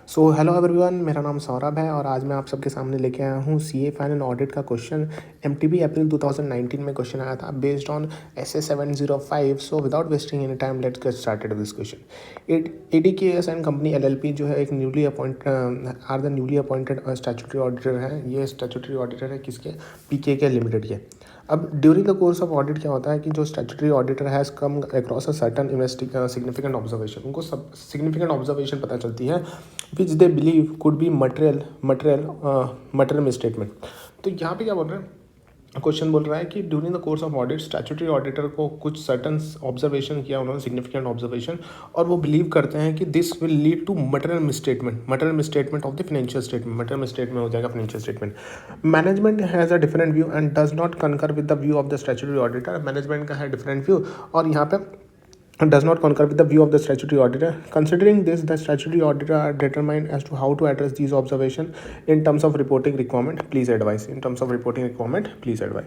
So hello everyone, मेरा नाम सौरभ है और आज मैं आप सबके सामने लेके आया हूँ सीए फाइन एंड ऑडिट का क्वेश्चन। एमटीबी अप्रैल 2019 में क्वेश्चन आया था based on SA 705। So without wasting any time let's get started with this question. ADKS and company LLP जो है एक न्यूली अपॉइंटेड स्टैट्यूटरी ऑडिटर है। ये स्टैट्यूटरी ऑडिटर है किसके? पीके के लिमिटेड के। अब during the course of audit क्या होता है कि जो statutory auditor has come across a certain significant observation, उनको सब सिग्निफिकेंट ऑब्जर्वेशन पता चलती है which they believe could be material misstatement. तो यहाँ पे क्या बोल रहे हैं, क्वेश्चन बोल रहा है कि during the course of audit statutory auditor को कुछ सर्टन ऑब्जर्वेशन किया उन्होंने, सिग्निफिकेंट ऑब्जर्वेशन, और वो बिलीव करते हैं कि this will lead to material misstatement of the financial statement. Material misstatement हो जाएगा financial statement. Management has a different view and does not concur with the view of the statutory auditor. Management का है different view और यहाँ पे does not concur with the view of the statutory auditor. Considering this, the statutory auditor are determined as to how to address these observations in terms of reporting requirement. Please advise. In terms of reporting requirement, please advise.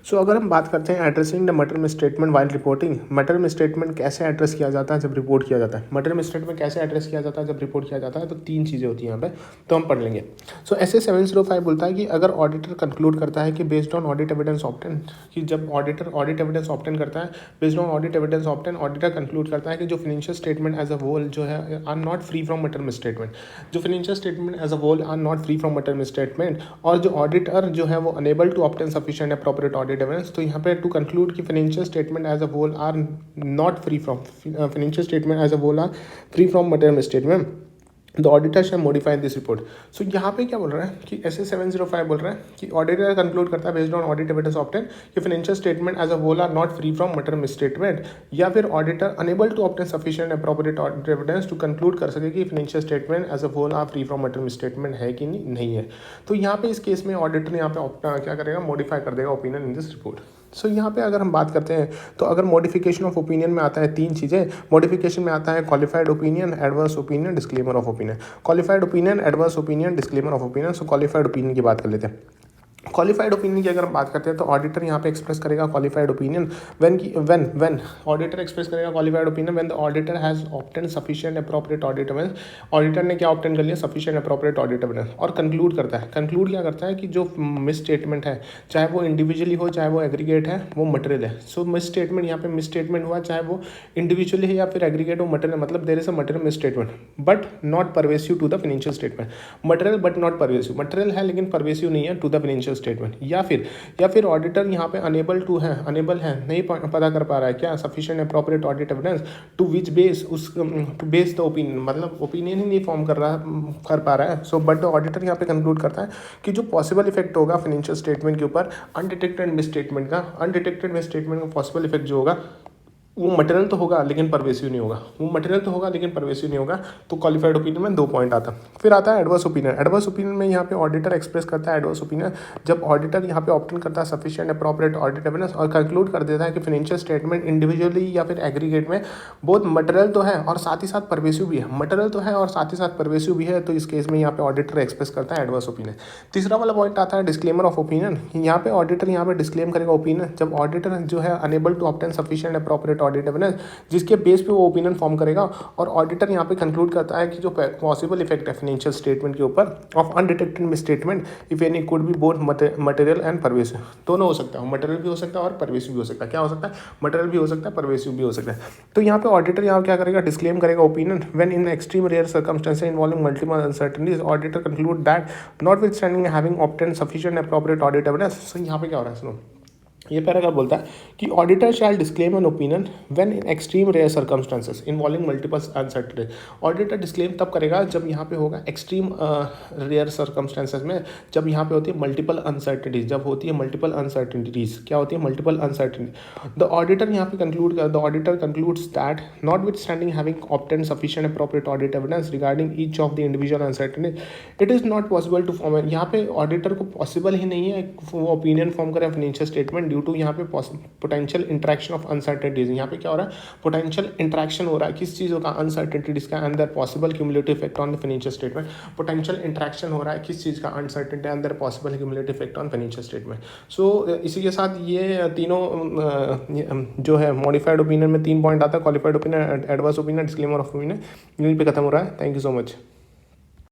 So अगर हम बात करते हैं addressing the material misstatement while reporting, material misstatement कैसे address किया जाता है जब report किया जाता है? material misstatement कैसे address किया जाता है जब report किया जाता है? तो तीन चीज़ें होती हैं यहाँ पे, तो हम पढ़ लेंगे। So ऐसे 705 बोलता है कि अगर ऑडिटर कंक्लूड करता है कि based on audit evidence obtain, कि जब ऑडिटर ऑडिट एविडेंस ऑब्टेन करता है, based on audit evidence obtain auditor conclude करता है कि जो financial statement as a whole जो है are not free from material misstatement, जो financial statement as a whole are not free from material misstatement, और जो ऑडिटर जो है वो unable to obtain sufficient appropriate audit evidence. तो यहाँ पे टू कंक्लूड कि financial statement as a whole are not free from financial statement as a whole are free from material misstatement, the auditor shall modify this report. So यहाँ पे क्या बोल रहा है कि ऐसे 705 बोल रहा है कि ऑडिटर कंक्लूड करता है based on audit evidence obtain कि financial statement as a whole are not free from material misstatement, या फिर auditor unable to obtain sufficient appropriate audit evidence to conclude कर सके कि financial statement as a whole are free from material misstatement है कि नहीं है। तो यहाँ पे इस केस में ऑडिटर यहाँ पे क्या करेगा, मॉडिफाई कर देगा opinion in this report. So यहाँ पे अगर हम बात करते हैं तो अगर मॉडिफिकेशन ऑफ ओपिनियन में आता है तीन चीज़ें। मॉडिफिकेशन में आता है qualified opinion, adverse opinion, disclaimer of opinion. Qualified opinion, adverse opinion, disclaimer of opinion. So qualified opinion की बात कर लेते हैं। क्वालिफाइड ओपिनियन की अगर हम बात करते हैं तो ऑडिटर यहाँ पे एक्सप्रेस करेगा qualified opinion when auditor express करेगा qualified opinion when the auditor has obtain sufficient appropriate audit evidence. Auditor ने क्या ऑब्टेन कर लिया? Sufficient appropriate audit evidence. और कंक्लूड करता है, कंक्लूड क्या करता है कि जो मिस स्टेटमेंट है, चाहे वो इंडिविजुअली हो चाहे वो एग्रीगेट है, वो मटेरियल है। सो मिस स्टेटमेंट यहाँ पे मिस स्टेटमेंट हुआ, चाहे वो इंडिविजुअली है या फिर एग्रीगेट हो, मटेरियल मतलब there is a material misstatement but not pervasive to the financial statement. Material but not pervasive, material है लेकिन परवेसिव नहीं है टू द फाइनेंशियल स्टेटमेंट। या फिर ऑडिटर यहाँ पे अनेबल है, नहीं पता कर पा रहा है क्या sufficient appropriate audit evidence to which base to base the opinion, मतलब ओपिनियन ही नहीं फॉर्म कर पा रहा है। सो बट द ऑडिटर यहाँ पे कंक्लूड करता है कि जो पॉसिबल इफेक्ट होगा फाइनेंशियल स्टेटमेंट के ऊपर अनडिटेक्टेड मिस स्टेटमेंट का पॉसिबल इफेक्ट जो होगा वो मटेरियल तो होगा लेकिन परवेसिव नहीं होगा। तो क्वालिफाइड ओपिनियन में 2 पॉइंट आता है। फिर आता है एडवर्स ओपिनियन। एडवर्स ओपिनियन में यहाँ पे ऑडिटर एक्सप्रेस करता है एडवर्स ओपिनियन जब ऑडिटर यहाँ पे ऑप्टेन करता है सफिशिएंट अप्रोप्रिएट ऑडिट एविडेंस और कंक्लूड कर देता है कि फाइनेंशियल स्टेटमेंट इंडिविजुअली या फिर एग्रीगेट में बहुत मटेरियल तो है और साथ ही साथ परवेसिव भी है। तो इस केस में यहाँ पे ऑडिटर एक्सप्रेस करता है एडवर्स ओपिनियन। तीसरा वाला पॉइंट आता है डिस्क्लेमर ऑफ ओपिनियन। यहाँ पे ऑडिटर यहाँ पे डिस्क्लेम करेगा ओपिनियन जब ऑडिटर जो है unable to obtain sufficient appropriate audit evidence, जिसके बेस पे वो ओपिनियन फॉर्म करेगा। और ऑडिटर यहाँ पे कंक्लूड करता है कि जो पॉसिबल इफेक्ट है फाइनेंशियल स्टेटमेंट के ऊपर of undetected misstatement if any could be both material and pervasive. दोनों हो सकता है, मटेरियल भी हो सकता है और परवेसिव भी हो सकता है। क्या हो सकता है? मटेरियल भी हो सकता है, परवेसिव भी हो सकता है। तो यहाँ पे ऑडिटर यहाँ क्या करेगा, डिस्क्लेम करेगा opinion when in extreme rare circumstances involving multiple uncertainties auditor conclude that notwithstanding having obtained sufficient appropriate audit evidence. So यहाँ पे क्या हो रहा है, सुनो, ये पैराग्राफ बोलता है कि auditor shall disclaim an opinion when in extreme rare circumstances involving multiple uncertainty. Auditor disclaim तब करेगा जब यहाँ पे होगा एक्सट्रीम रेयर सर्कमस्टांसेस में, जब यहाँ पे होती है मल्टीपल अनसर्टेनिटीज, क्या होती है मल्टीपल अनसर्टेनिटी। द ऑडिटर यहाँ पे the auditor concludes that notwithstanding having obtained sufficient appropriate audit evidence regarding each of the individual uncertainty it is not possible to form. यहाँ पे ऑडिटर को पॉसिबल ही नहीं है वो ओपिनियन फॉर्म करें फाइनेंशियल स्टेटमेंट ड्यू टू यहाँ पे पोटेंशियल इंट्रैक्शन ऑफ अनसर्टेनिटीज। यहाँ पे क्या हो रहा है, पोटेंशियल इंट्रैक्शन हो रहा है किस चीज़ों का, अनसर्टेनिटीज का and their possible cumulative effect on the financial statement. Potential interaction हो रहा है किस चीज़ का, uncertainty and their possible cumulative effect on financial statement. So इसी के साथ ये तीनों जो है मॉडिफाइड ओपिनियन में 3 पॉइंट आता है, qualified opinion, adverse opinion, disclaimer of opinion, यहीं पे खत्म हो रहा है। Thank you so much.